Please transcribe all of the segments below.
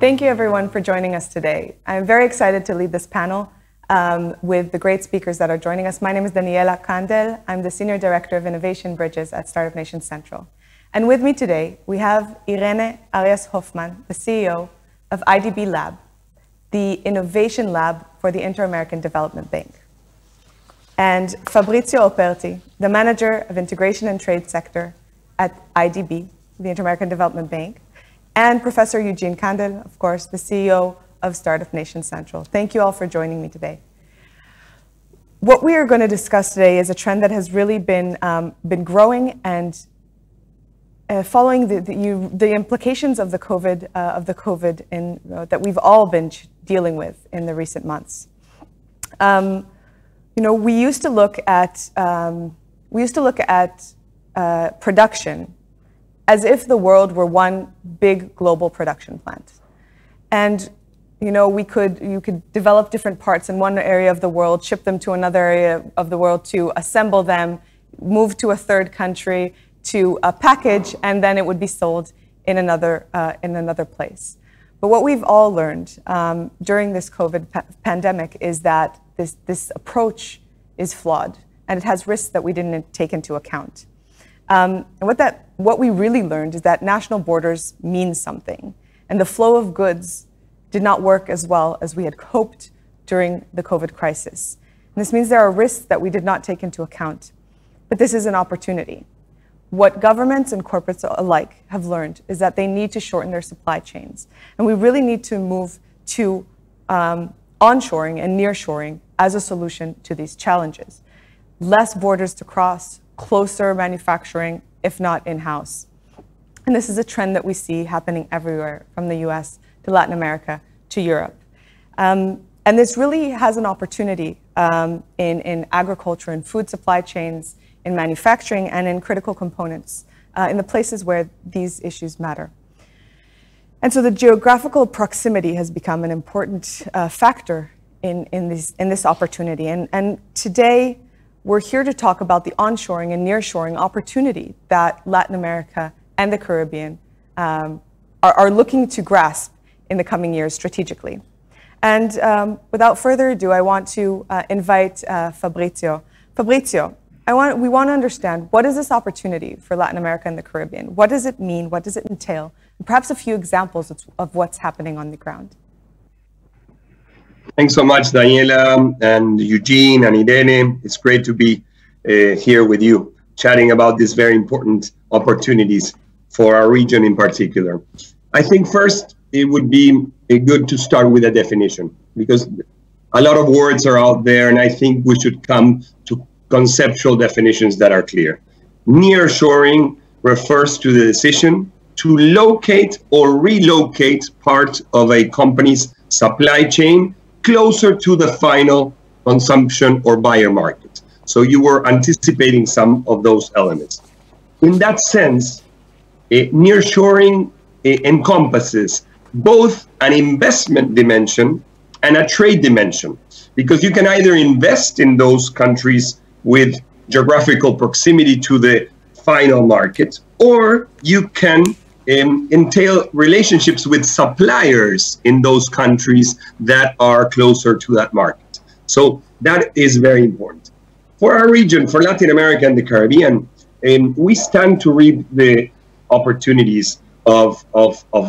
Thank you everyone for joining us today. I'm very excited to lead this panel with the great speakers that are joining us. My name is Daniela Kandel. I'm the Senior Director of Innovation Bridges at Startup Nation Central. And with me today, we have Irene Arias-Hoffman, the CEO of IDB Lab, the innovation lab for the Inter-American Development Bank. And Fabrizio Operti, the Manager of Integration and Trade Sector at IDB, the Inter-American Development Bank, and Professor Eugene Kandel, of course, the CEO of Startup Nation Central. Thank you all for joining me today. What we are going to discuss today is a trend that has really been growing and following the implications of the COVID that we've all been dealing with in the recent months. We used to look at production as if the world were one big global production plant, and you could develop different parts in one area of the world, ship them to another area of the world to assemble them, move to a third country to package, and then it would be sold in another place. But what we've all learned during this COVID pandemic is that this approach is flawed, and it has risks that we didn't take into account. And what we really learned is that national borders mean something, and the flow of goods did not work as well as we had hoped during the COVID crisis. And this means there are risks that we did not take into account, but this is an opportunity. What governments and corporates alike have learned is that they need to shorten their supply chains, and we really need to move to onshoring and nearshoring as a solution to these challenges. Less borders to cross, closer manufacturing, if not in-house. And this is a trend that we see happening everywhere, from the US to Latin America to Europe. And this really has an opportunity in agriculture and food supply chains, in manufacturing, and in critical components, in the places where these issues matter. And so the geographical proximity has become an important factor in this opportunity. And today, we're here to talk about the onshoring and nearshoring opportunity that Latin America and the Caribbean are looking to grasp in the coming years strategically. And without further ado, I want to invite Fabrizio. Fabrizio, we want to understand, what is this opportunity for Latin America and the Caribbean? What does it mean? What does it entail? And perhaps a few examples of what's happening on the ground. Thanks so much, Daniela and Eugene and Irene. It's great to be here with you, chatting about these very important opportunities for our region in particular. I think first it would be good to start with a definition, because a lot of words are out there, and I think we should come to conceptual definitions that are clear. Nearshoring refers to the decision to locate or relocate part of a company's supply chain closer to the final consumption or buyer market. So you were anticipating some of those elements. In that sense, nearshoring encompasses both an investment dimension and a trade dimension, because you can either invest in those countries with geographical proximity to the final market, or you can entail relationships with suppliers in those countries that are closer to that market. So that is very important. For our region, for Latin America and the Caribbean, we stand to reap the opportunities of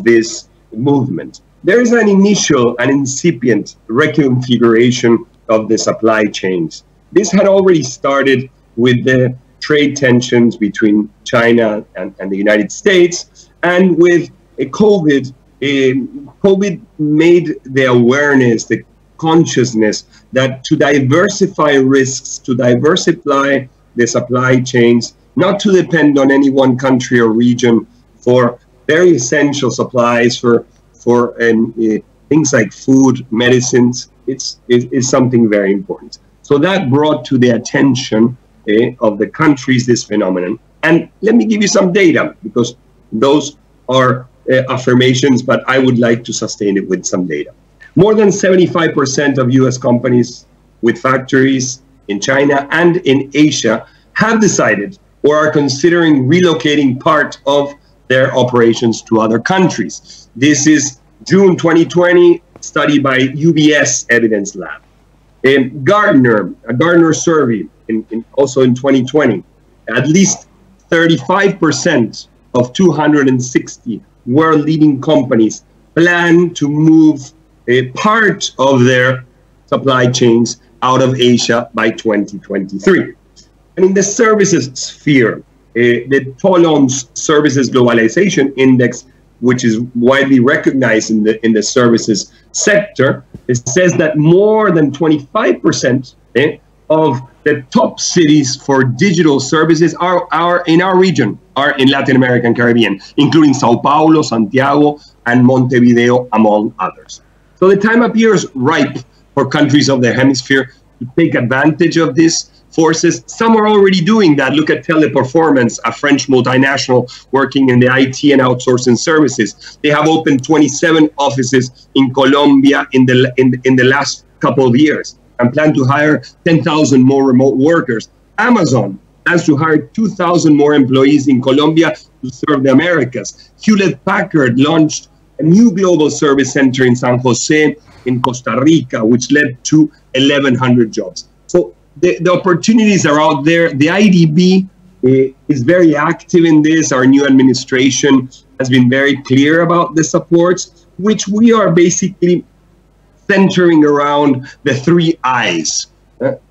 this movement. There is an initial and incipient reconfiguration of the supply chains. This had already started with the trade tensions between China and the United States, and with COVID, COVID made the awareness, the consciousness that to diversify risks, to diversify the supply chains, not to depend on any one country or region for very essential supplies, for things like food, medicines, is something very important. So that brought to the attention of the countries this phenomenon. And let me give you some data, because those are affirmations, but I would like to sustain it with some data. More than 75% of US companies with factories in China and in Asia have decided or are considering relocating part of their operations to other countries. This is June 2020, study by UBS Evidence Lab. A Gartner survey also in 2020, at least 35% of 260 world-leading companies plan to move a part of their supply chains out of Asia by 2023. And in the services sphere, the Tolons Services Globalization Index, which is widely recognized in the services sector, it says that more than 25% of the top cities for digital services are in our region, are in Latin America and Caribbean, including Sao Paulo, Santiago, and Montevideo, among others. So the time appears ripe for countries of the hemisphere to take advantage of these forces. Some are already doing that. Look at Teleperformance, a French multinational working in the IT and outsourcing services. They have opened 27 offices in Colombia in the last couple of years and plan to hire 10,000 more remote workers. Amazon plans to hire 2,000 more employees in Colombia to serve the Americas. Hewlett-Packard launched a new global service center in San Jose in Costa Rica, which led to 1,100 jobs. So the opportunities are out there. The IDB is very active in this. Our new administration has been very clear about the supports, which we are basically centering around the 3 I's: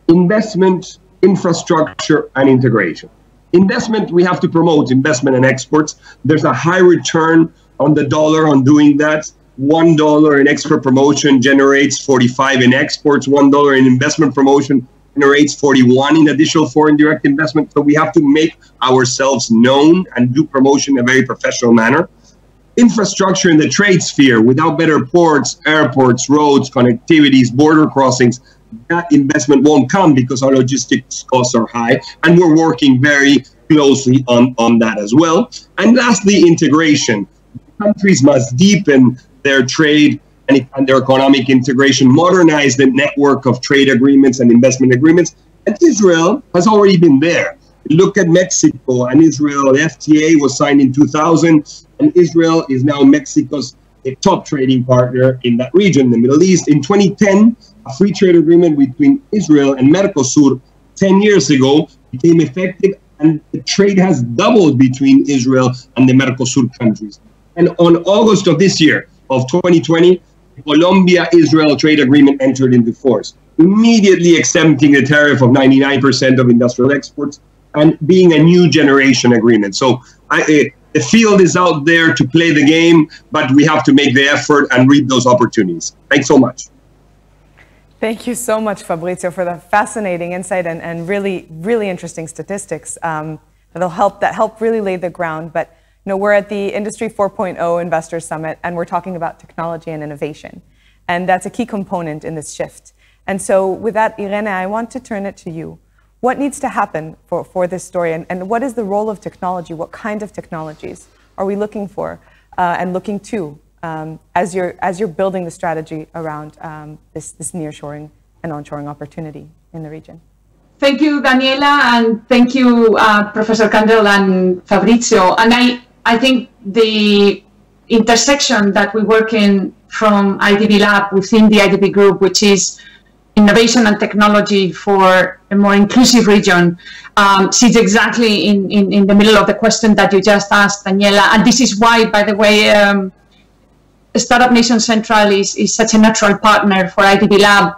investment, infrastructure, and integration. Investment, we have to promote investment and exports. There's a high return on the dollar on doing that. $1 in export promotion generates 45 in exports. $1 in investment promotion generates 41 in additional foreign direct investment. So we have to make ourselves known and do promotion in a very professional manner. Infrastructure in the trade sphere, without better ports, airports, roads, connectivities, border crossings, that investment won't come because our logistics costs are high. And we're working very closely on that as well. And lastly, integration. Countries must deepen their trade and their economic integration, modernize the network of trade agreements and investment agreements. And Israel has already been there. Look at Mexico and Israel. The FTA was signed in 2000, and Israel is now Mexico's top trading partner in that region, the Middle East. In 2010, a free trade agreement between Israel and Mercosur 10 years ago became effective, and the trade has doubled between Israel and the Mercosur countries. And on August of this year, of 2020, the Colombia-Israel trade agreement entered into force, immediately exempting the tariff of 99% of industrial exports and being a new generation agreement. So the field is out there to play the game, but we have to make the effort and reap those opportunities. Thanks so much. Thank you so much, Fabrizio, for the fascinating insight and really, really interesting statistics that help really lay the ground. But we're at the Industry 4.0 Investors Summit, and we're talking about technology and innovation. And that's a key component in this shift. And so with that, Irene, I want to turn it to you. What needs to happen for this story? And what is the role of technology? What kind of technologies are we looking for and looking to as you're building the strategy around this nearshoring and onshoring opportunity in the region? Thank you, Daniela, and thank you, Professor Candel and Fabrizio. And I think the intersection that we work in from IDB Lab within the IDB Group, which is innovation and technology for a more inclusive region, sits exactly in the middle of the question that you just asked, Daniela. And this is why, by the way, Startup Nation Central is such a natural partner for IDB Lab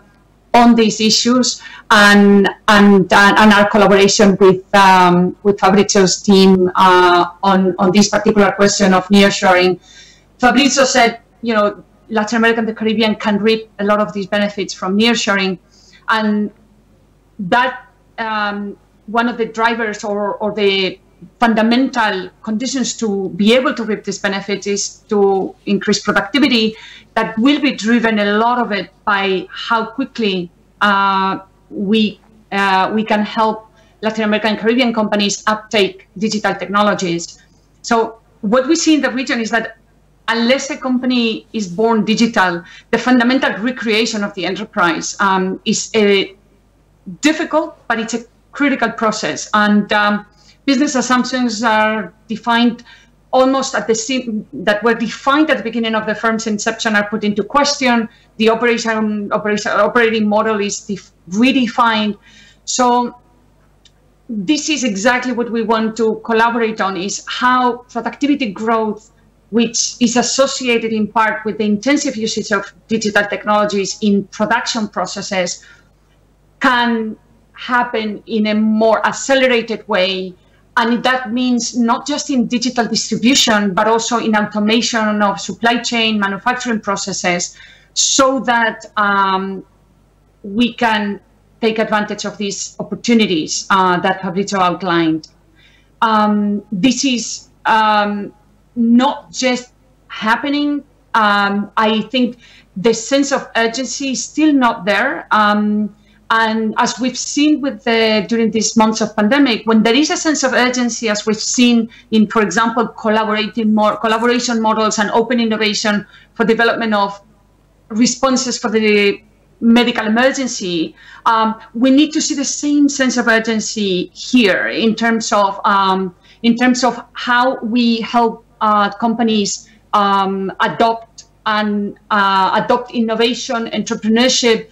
on these issues, and our collaboration with Fabrizio's team on this particular question of nearshoring. Fabrizio said, Latin America and the Caribbean can reap a lot of these benefits from nearshoring, and that one of the drivers or the fundamental conditions to be able to reap these benefits is to increase productivity. That will be driven, a lot of it, by how quickly we can help Latin American and Caribbean companies uptake digital technologies. So what we see in the region is that unless a company is born digital, the fundamental recreation of the enterprise is difficult, but it's a critical process. And business assumptions are defined almost at the same, that were defined at the beginning of the firm's inception are put into question. The operating model is redefined. So this is exactly what we want to collaborate on, is how productivity growth, which is associated in part with the intensive usage of digital technologies in production processes, can happen in a more accelerated way. And that means not just in digital distribution, but also in automation of supply chain manufacturing processes, so that we can take advantage of these opportunities that Fabrizio outlined. This is not just happening. I think the sense of urgency is still not there. And as we've seen with during these months of pandemic, when there is a sense of urgency, as we've seen in, for example, collaboration models and open innovation for development of responses for the medical emergency, we need to see the same sense of urgency here in terms of how we help companies adopt innovation, entrepreneurship,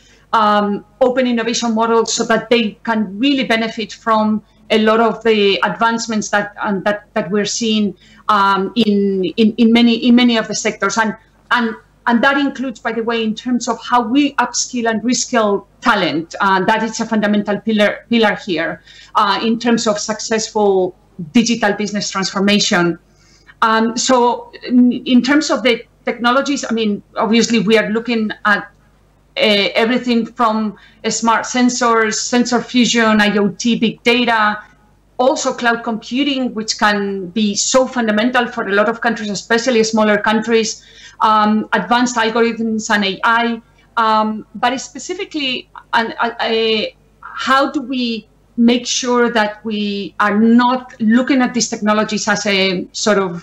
open innovation models, so that they can really benefit from a lot of the advancements that we're seeing in many of the sectors, and that includes, by the way, in terms of how we upskill and reskill talent. That is a fundamental pillar here in terms of successful digital business transformation. So in terms of the technologies, I mean, obviously we are looking at everything from smart sensors, sensor fusion, IoT, big data, also cloud computing, which can be so fundamental for a lot of countries, especially smaller countries, advanced algorithms and AI, but specifically, how do we make sure that we are not looking at these technologies as a sort of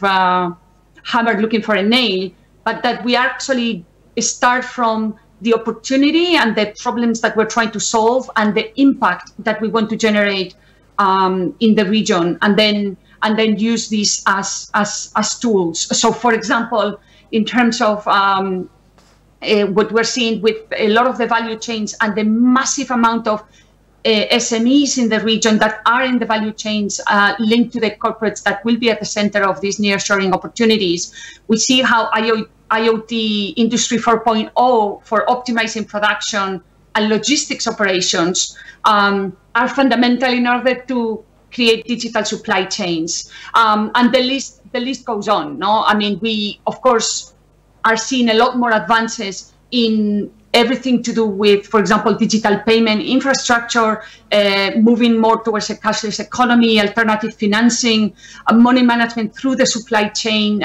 hammer looking for a nail, but that we actually start from the opportunity and the problems that we're trying to solve and the impact that we want to generate in the region, and then use these as tools. So, for example, in terms of what we're seeing with a lot of the value chains and the massive amount of SMEs in the region that are in the value chains linked to the corporates that will be at the center of these nearshoring opportunities, we see how IoT Industry 4.0 for optimizing production and logistics operations are fundamental in order to create digital supply chains. And the list goes on. No, I mean, we of course are seeing a lot more advances in everything to do with, for example, digital payment infrastructure, moving more towards a cashless economy, alternative financing, money management through the supply chain.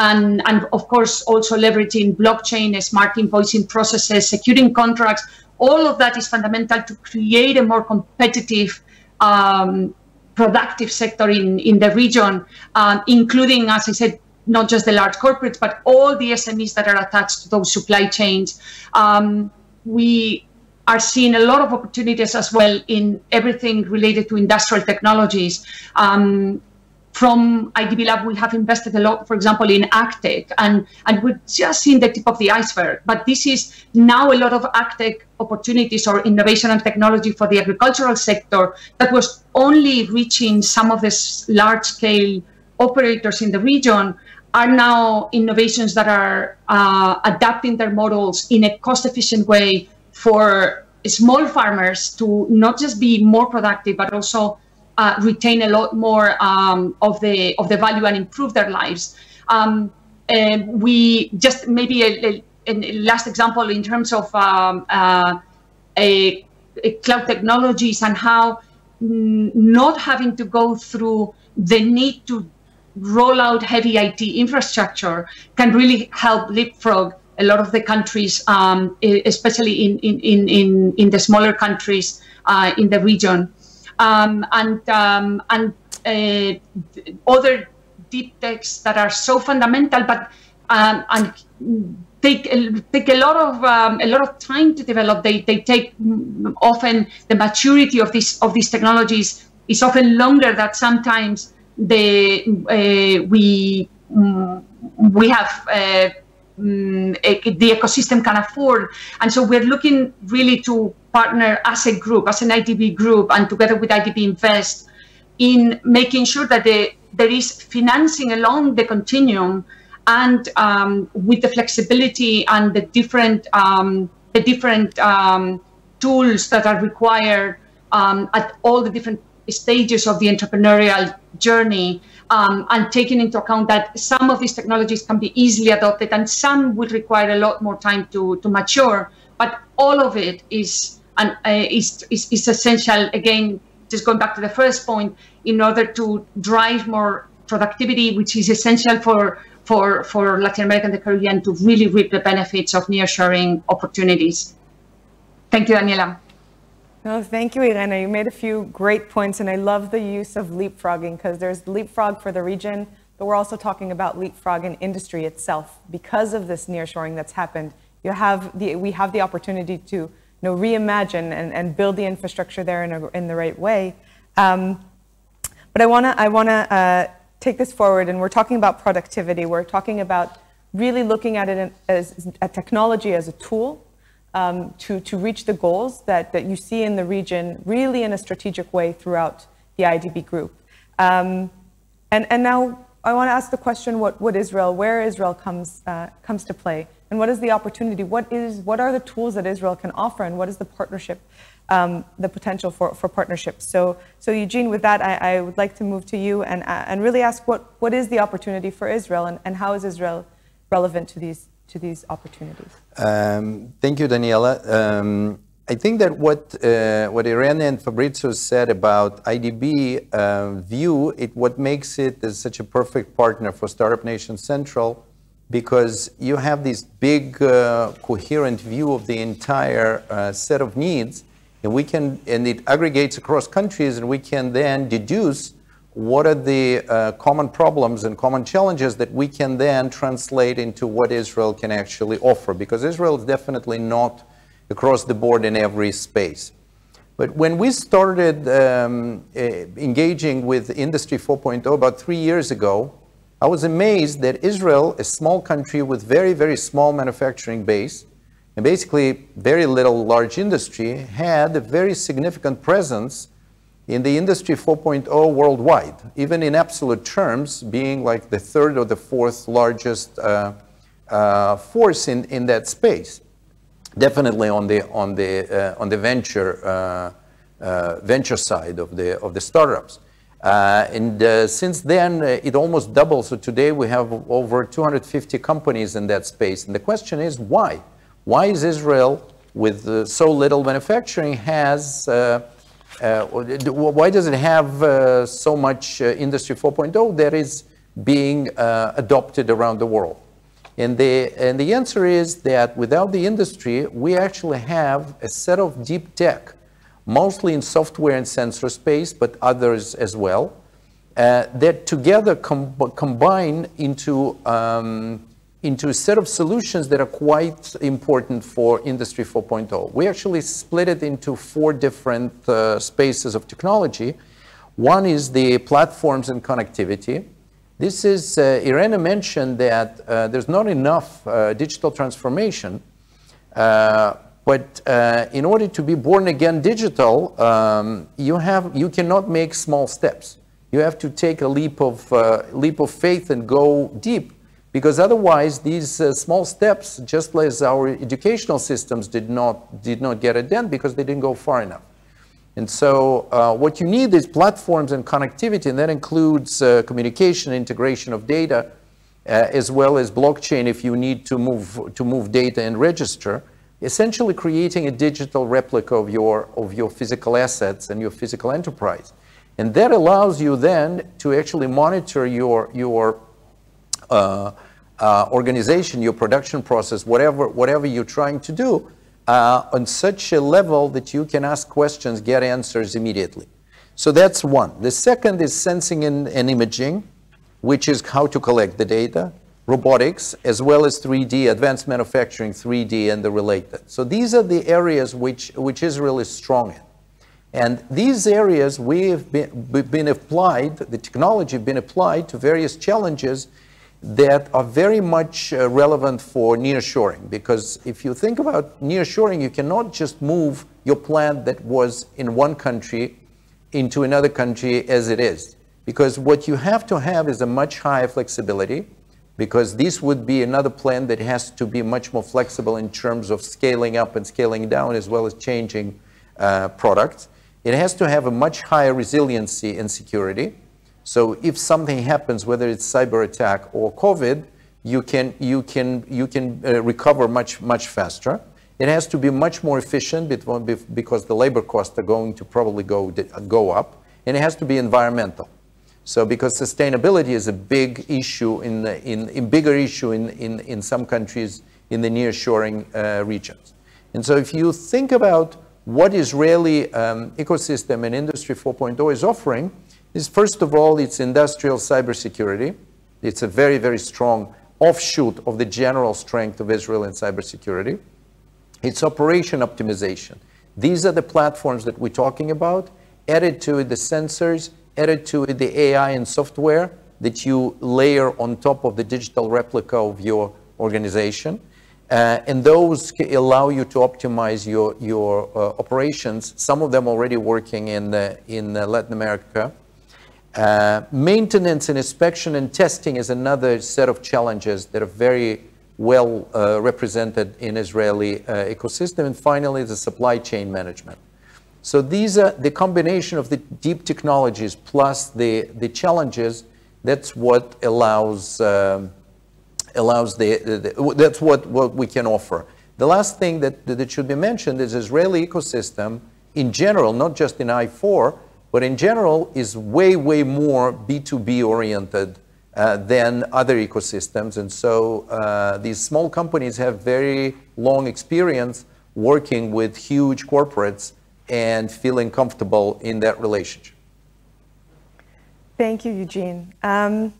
And of course, also leveraging blockchain, smart invoicing processes, securing contracts. All of that is fundamental to create a more competitive, productive sector in the region, including, as I said, not just the large corporates, but all the SMEs that are attached to those supply chains. We are seeing a lot of opportunities as well in everything related to industrial technologies. From IDB Lab, we have invested a lot, for example, in AgTech, and we're just seeing the tip of the iceberg. But this is now a lot of AgTech opportunities or innovation and technology for the agricultural sector that was only reaching some of the large-scale operators in the region, are now innovations that are adapting their models in a cost-efficient way for small farmers to not just be more productive, but also retain a lot more of the value and improve their lives. We just maybe a last example in terms of cloud technologies and how not having to go through the need to roll out heavy IT infrastructure can really help leapfrog a lot of the countries, especially in the smaller countries in the region. And other deep techs that are so fundamental, but and take a lot of time to develop. They take often the maturity of these technologies is often longer than sometimes we have the ecosystem can afford. And so we're looking really to partner as a group, as an IDB group, and together with IDB Invest, in making sure that there is financing along the continuum, and with the flexibility and the different tools that are required at all the different stages of the entrepreneurial journey, and taking into account that some of these technologies can be easily adopted and some will require a lot more time to mature, but all of it is essential, again, just going back to the first point, in order to drive more productivity, which is essential for Latin America and the Caribbean to really reap the benefits of nearshoring opportunities. Thank you, Daniela. No, thank you, Irene. You made a few great points, and I love the use of leapfrogging, because there's leapfrog for the region, but we're also talking about leapfrog in industry itself. Because of this nearshoring that's happened, we have the opportunity to reimagine and build the infrastructure there in the right way. But I wanna take this forward, and we're talking about productivity. We're talking about really looking at it as a technology as a tool to reach the goals that you see in the region, really in a strategic way throughout the IDB group. And now I want to ask the question: where Israel comes to play, and what is the opportunity? What are the tools that Israel can offer, and what is the partnership, the potential for partnerships? So Eugene, with that, I would like to move to you and really ask what is the opportunity for Israel, and how is Israel relevant to these opportunities? Thank you, Daniela. I think that what Irene and Fabrizio said about IDB view, what makes it as such a perfect partner for Startup Nation Central, because you have this big coherent view of the entire set of needs, and it aggregates across countries, and we can then deduce what are the common problems and common challenges that we can then translate into what Israel can actually offer, because Israel is definitely not across the board in every space. But when we started engaging with Industry 4.0 about 3 years ago, I was amazed that Israel, a small country with very, very small manufacturing base, and basically very little large industry, had a very significant presence in the Industry 4.0 worldwide, even in absolute terms, being like the third or the fourth largest force in that space. Definitely on the venture side of the startups. Since then, it almost doubled. So today we have over 250 companies in that space. And the question is, why? Why is Israel, with so little manufacturing, why does it have so much Industry 4.0 that is being adopted around the world? And the answer is that without the industry, we actually have a set of deep tech, mostly in software and sensor space, but others as well, that together combine into a set of solutions that are quite important for Industry 4.0. We actually split it into 4 different spaces of technology. One is the platforms and connectivity. This is, Irene mentioned that there's not enough digital transformation, but in order to be born again digital, you cannot make small steps. You have to take a leap of faith and go deep, because otherwise these small steps, just as our educational systems did not get it done because they didn't go far enough. And so what you need is platforms and connectivity, and that includes communication, integration of data, as well as blockchain if you need to move data and register, essentially creating a digital replica of your physical assets and your physical enterprise. And that allows you then to actually monitor your organization, your production process, whatever you're trying to do, on such a level that you can ask questions, get answers immediately. So that's one. The second is sensing and imaging, which is how to collect the data, robotics, as well as 3D, advanced manufacturing, 3D, and the related. So these are the areas which Israel is strong in. And these areas we've been applied, the technology been applied to various challenges that are very much relevant for nearshoring. Because if you think about nearshoring, you cannot just move your plant that was in one country into another country as it is. Because what you have to have is a much higher flexibility, because this would be another plant that has to be much more flexible in terms of scaling up and scaling down, as well as changing products. It has to have a much higher resiliency and security. So if something happens, whether it's cyber attack or COVID, you can recover much faster. It has to be much more efficient because the labor costs are going to probably go up, and it has to be environmental. So because sustainability is a big issue bigger issue in some countries in the nearshoring regions. And so if you think about what Israeli ecosystem and Industry 4.0 is offering, is first of all, it's industrial cybersecurity. It's a very, very strong offshoot of the general strength of Israel in cybersecurity. It's operation optimization. These are the platforms that we're talking about, added to it the sensors, added to it the AI and software that you layer on top of the digital replica of your organization. And those allow you to optimize your operations, some of them already working in Latin America. Maintenance and inspection and testing is another set of challenges that are very well represented in Israeli ecosystem. And finally, the supply chain management. So these are the combination of the deep technologies plus the challenges. That's what allows that's what we can offer. The last thing that should be mentioned is Israeli ecosystem in general, not just in I4, but in general is way more B2B oriented than other ecosystems. And so these small companies have very long experience working with huge corporates and feeling comfortable in that relationship. Thank you, Eugene. And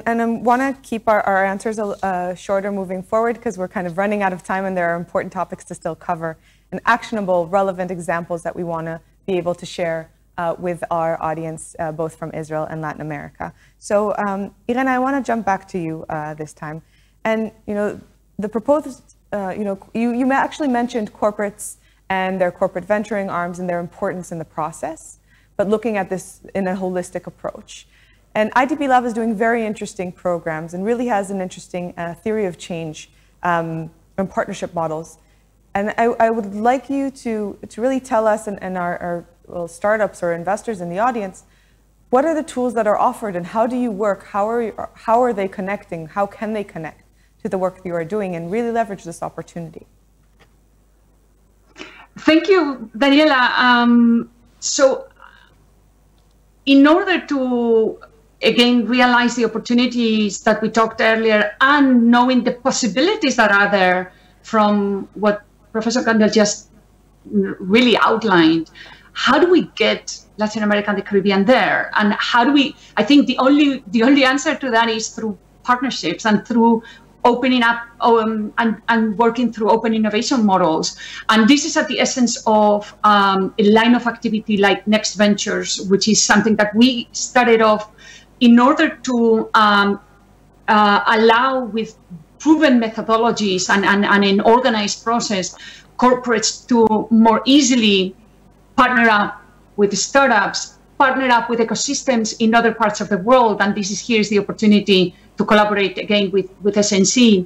I want to keep our answers shorter moving forward because we're kind of running out of time and there are important topics to still cover and actionable, relevant examples that we want to be able to share with our audience, both from Israel and Latin America. So, Irena, I want to jump back to you this time. And, the proposed, you actually mentioned corporates and their corporate venturing arms and their importance in the process, but looking at this in a holistic approach. And IDB Lab is doing very interesting programs and really has an interesting theory of change and partnership models. And I would like you to really tell us and our startups or investors in the audience, what are the tools that are offered and how do you work? How are they connecting? How can they connect to the work that you are doing and really leverage this opportunity? Thank you, Daniela. So in order to, again, realize the opportunities that we talked earlier and knowing the possibilities that are there from what Professor Kandel just really outlined, how do we get Latin America and the Caribbean there? And how do we, I think the only answer to that is through partnerships and through opening up and working through open innovation models. And this is at the essence of a line of activity like Next Ventures, which is something that we started off in order to allow with proven methodologies and an organized process, corporates to more easily partner up with startups, partner up with ecosystems in other parts of the world. And here's the opportunity to collaborate again with SNC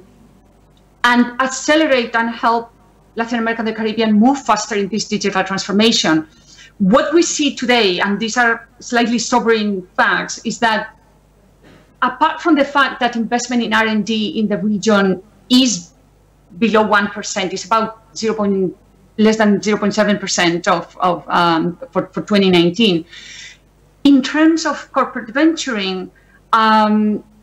and accelerate and help Latin America and the Caribbean move faster in this digital transformation. What we see today, and these are slightly sobering facts, is that apart from the fact that investment in R&D in the region is below 1%, it's about less than 0.7% for 2019. In terms of corporate venturing,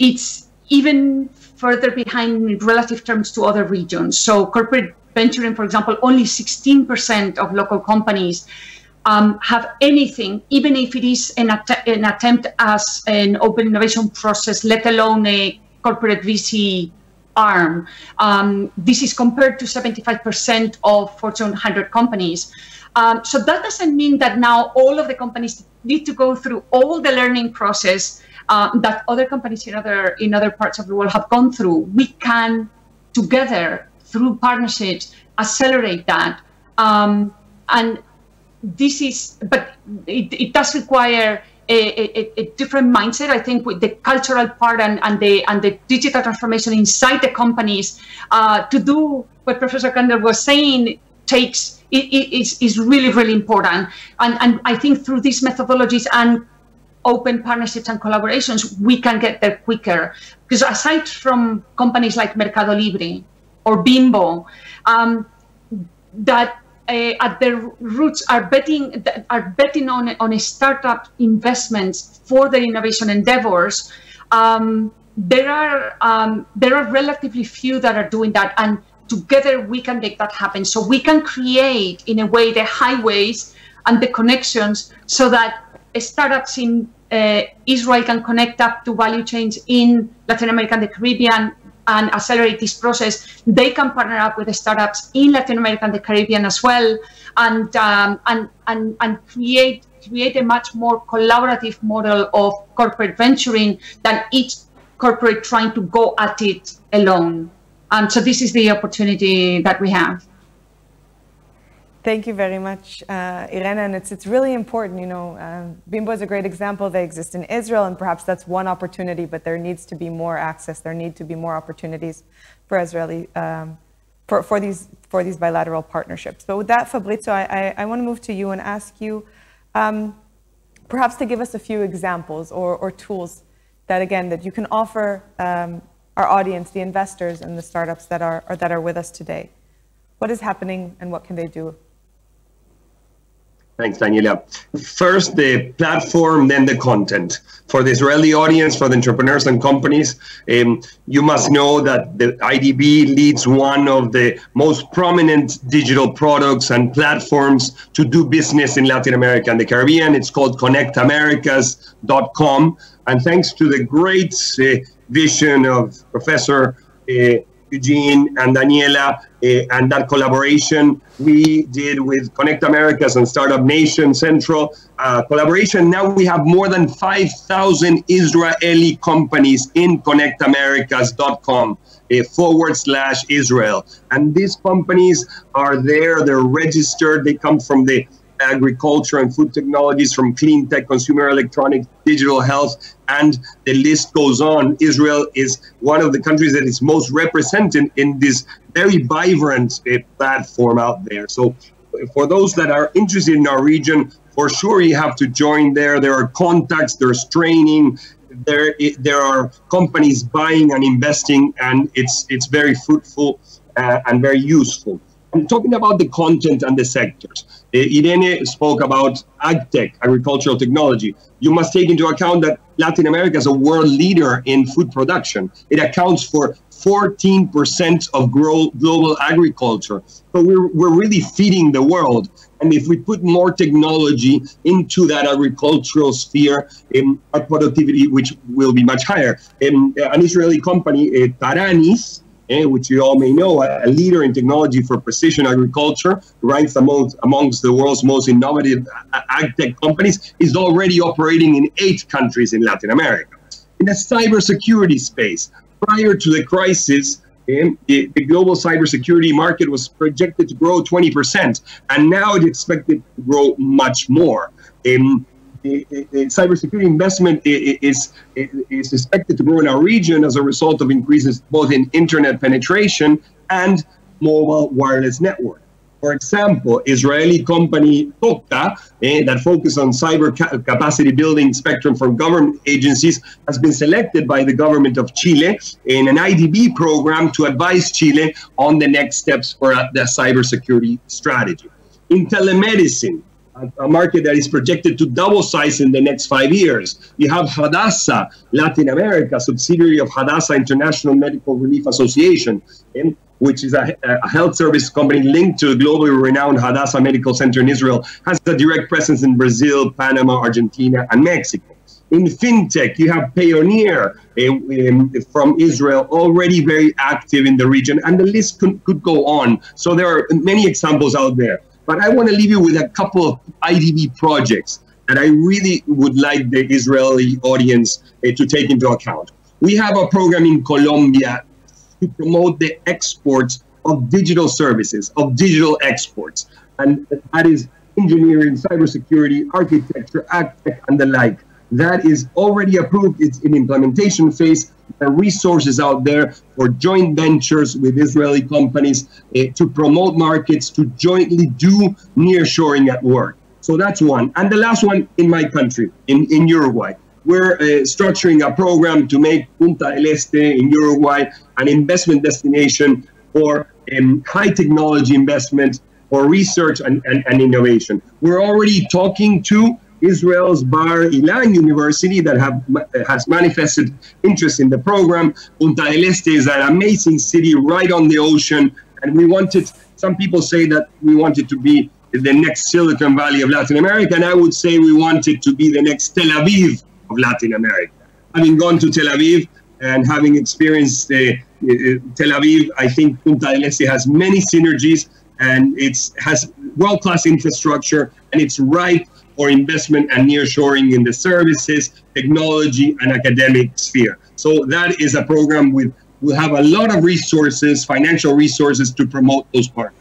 it's even further behind in relative terms to other regions. So corporate venturing, for example, only 16% of local companies have anything, even if it is an attempt as an open innovation process, let alone a corporate VC arm. This is compared to 75% of Fortune 100 companies. So that doesn't mean that now all of the companies need to go through all the learning process that other companies in other parts of the world have gone through. We can together, through partnerships, accelerate that. And this is, but it does require a different mindset. I think with the cultural part and the digital transformation inside the companies to do what Professor Kandel was saying is really, really important. And I think through these methodologies and open partnerships and collaborations, we can get there quicker. Because aside from companies like Mercado Libre or Bimbo, that at their roots are betting on a startup investments for their innovation endeavors, there are relatively few that are doing that, and together we can make that happen. So we can create, in a way, the highways and the connections so that startups in Israel can connect up to value chains in Latin America and the Caribbean and accelerate this process. They can partner up with the startups in Latin America and the Caribbean as well, and create a much more collaborative model of corporate venturing than each corporate trying to go at it alone. So this is the opportunity that we have. Thank you very much, Irene, and it's really important. You know, Bimbo is a great example. They exist in Israel, and perhaps that's one opportunity, but there needs to be more access. There need to be more opportunities for Israeli, for these bilateral partnerships. But with that, Fabrizio, I want to move to you and ask you, perhaps to give us a few examples or tools that, again, that you can offer our audience, the investors and the startups that are with us today. What is happening and what can they do? Thanks, Daniela. First, the platform, then the content. For the Israeli audience, for the entrepreneurs and companies, you must know that the IDB leads one of the most prominent digital products and platforms to do business in Latin America and the Caribbean. It's called connectamericas.com. And thanks to the great vision of Professor Eugene and Daniela, and that collaboration we did with Connect Americas and Startup Nation Central collaboration. Now we have more than 5,000 Israeli companies in connectamericas.com /Israel. And these companies are there, they're registered, they come from the agriculture and food technologies, from clean tech, consumer electronics, digital health, and the list goes on. Israel is one of the countries that is most represented in this very vibrant platform out there. So for those that are interested in our region, for sure you have to join there. There are contacts, there's training, there are companies buying and investing, and it's very fruitful and very useful. I'm talking about the content and the sectors. Irene spoke about agtech, agricultural technology. You must take into account that Latin America is a world leader in food production. It accounts for 14% of global agriculture. So we're really feeding the world. And if we put more technology into that agricultural sphere, our productivity, which will be much higher. An Israeli company, Taranis, which you all may know, a leader in technology for precision agriculture, ranks amongst the world's most innovative ag-tech companies, is already operating in 8 countries in Latin America. In the cybersecurity space, prior to the crisis, the global cybersecurity market was projected to grow 20%, and now it's expected to grow much more. Cybersecurity investment is expected to grow in our region as a result of increases both in internet penetration and mobile wireless network. For example, Israeli company Toka, that focuses on cyber capacity building spectrum from government agencies, has been selected by the government of Chile in an IDB program to advise Chile on the next steps for the cybersecurity strategy. In telemedicine, a market that is projected to double size in the next 5 years. You have Hadassah, Latin America, subsidiary of Hadassah International Medical Relief Association, which is a health service company linked to the globally renowned Hadassah Medical Center in Israel, has a direct presence in Brazil, Panama, Argentina, and Mexico. In fintech, you have Payoneer from Israel, already very active in the region, and the list could go on. So there are many examples out there. But I want to leave you with a couple of IDB projects that I really would like the Israeli audience to take into account. We have a program in Colombia to promote the exports of digital services, of digital exports. And that is engineering, cybersecurity, architecture, agtech, and the like. That is already approved. It's in implementation phase. There are resources out there for joint ventures with Israeli companies to promote markets, to jointly do nearshoring at work. So that's one. And the last one in my country, in Uruguay. We're structuring a program to make Punta del Este in Uruguay an investment destination for high technology investment, for research and innovation. We're already talking to Israel's Bar Ilan University that has manifested interest in the program. Punta del Este is an amazing city right on the ocean, and we wanted, some people say that we want it to be the next Silicon Valley of Latin America, and I would say we want it to be the next Tel Aviv of Latin America. Having gone to Tel Aviv and having experienced Tel Aviv, I think Punta del Este has many synergies, and it has world-class infrastructure, and it's ripe for investment and nearshoring in the services, technology, and academic sphere. So that is a program we'll have a lot of resources, financial resources, to promote those partners.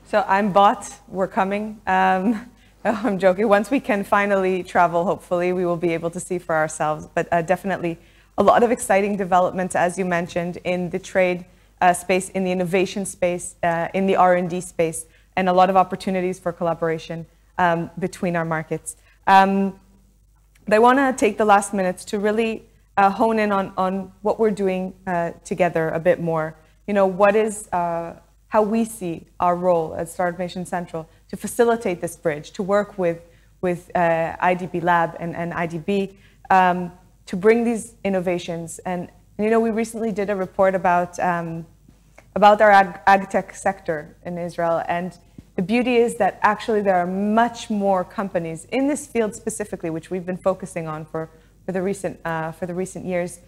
So I'm bought, we're coming. I'm joking. Once we can finally travel, hopefully, we will be able to see for ourselves. But definitely a lot of exciting developments, as you mentioned, in the trade space, in the innovation space, in the R&D space, and a lot of opportunities for collaboration between our markets. But I want to take the last minutes to really hone in on what we're doing together a bit more. You know, what is how we see our role at Startup Nation Central to facilitate this bridge, to work with IDB Lab and IDB to bring these innovations. And you know, we recently did a report about our ag tech sector in Israel, and the beauty is that actually there are much more companies in this field specifically, which we've been focusing on for the recent years.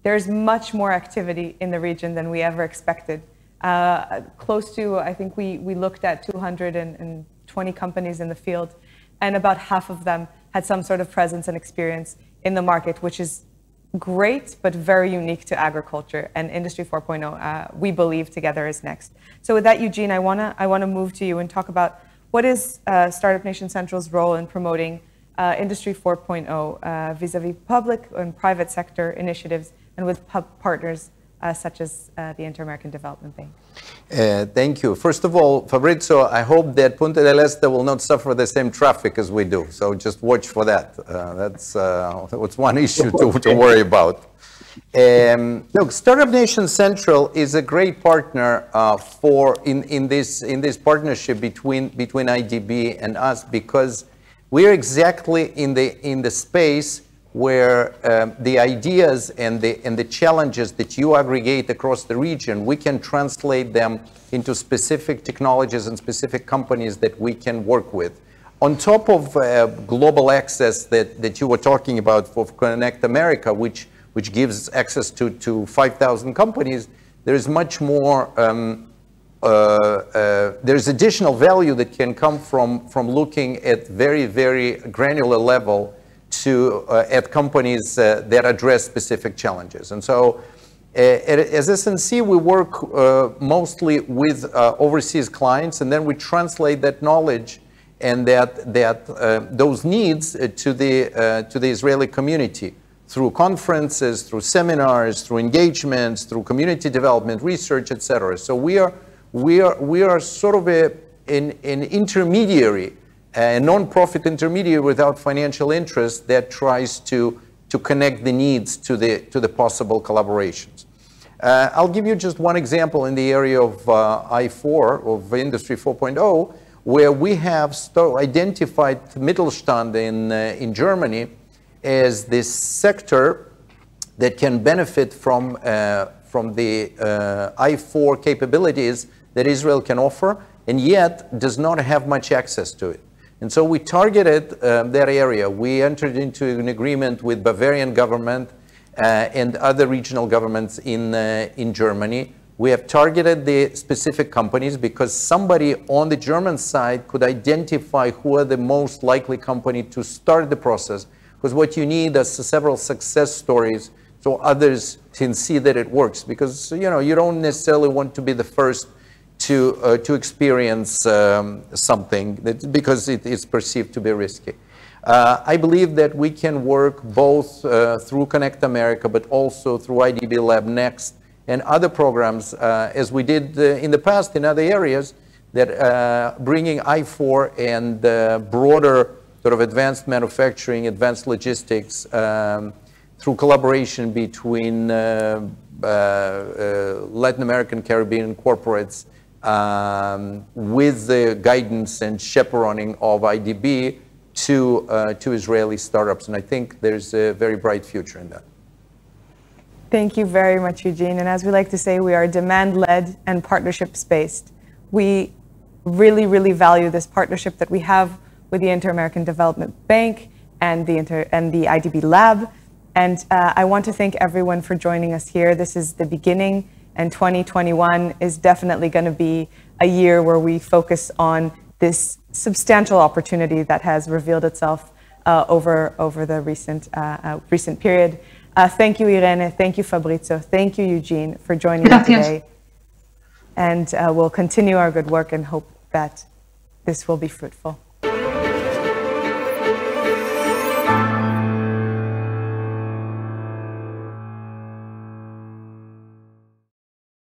There's much more activity in the region than we ever expected. Close to, I think we looked at 220 companies in the field, and about half of them had some sort of presence and experience in the market, which is great, but very unique to agriculture, and Industry 4.0, we believe together is next. So with that, Eugene, I wanna move to you and talk about what is Startup Nation Central's role in promoting Industry 4.0 vis-a-vis public and private sector initiatives and with partners such as the Inter-American Development Bank. Thank you. First of all, Fabrizio, I hope that Punta del Este will not suffer the same traffic as we do. So just watch for that. That's one issue to worry about. Look, Startup Nation Central is a great partner in this partnership between IDB and us, because we are exactly in the space where the ideas and the challenges that you aggregate across the region, we can translate them into specific technologies and specific companies that we can work with. On top of global access that you were talking about for Connect America, which gives access to 5,000 companies, there's much more, there's additional value that can come from looking at very, very granular level at companies that address specific challenges. And so as SNC, we work mostly with overseas clients, and then we translate that knowledge and those needs to the Israeli community through conferences, through seminars, through engagements, through community development, research, etc. So we are sort of an intermediary, a non-profit intermediary without financial interest that tries to connect the needs to the possible collaborations. I'll give you just one example in the area of I4, of Industry 4.0, where we have identified Mittelstand in Germany as this sector that can benefit from the I4 capabilities that Israel can offer, and yet does not have much access to it. And so we targeted that area. We entered into an agreement with Bavarian government and other regional governments in Germany We have targeted the specific companies because somebody on the German side could identify who are the most likely company to start the process. Because what you need is several success stories so others can see that it works. Because you don't necessarily want to be the first to experience something because it is perceived to be risky. I believe that we can work both through Connect America, but also through IDB Lab Next and other programs, as we did in the past in other areas, that bringing I4 and broader sort of advanced manufacturing, advanced logistics, through collaboration between Latin American, Caribbean corporates, with the guidance and chaperoning of IDB to Israeli startups. And I think there's a very bright future in that. Thank you very much, Eugene. And as we like to say, we are demand-led and partnerships-based. We really, really value this partnership that we have with the Inter-American Development Bank and the IDB Lab. And I want to thank everyone for joining us here. This is the beginning, and 2021 is definitely going to be a year where we focus on this substantial opportunity that has revealed itself over the recent period. Thank you, Irene. Thank you, Fabrizio. Thank you, Eugene, for joining us today. And we'll continue our good work and hope that this will be fruitful.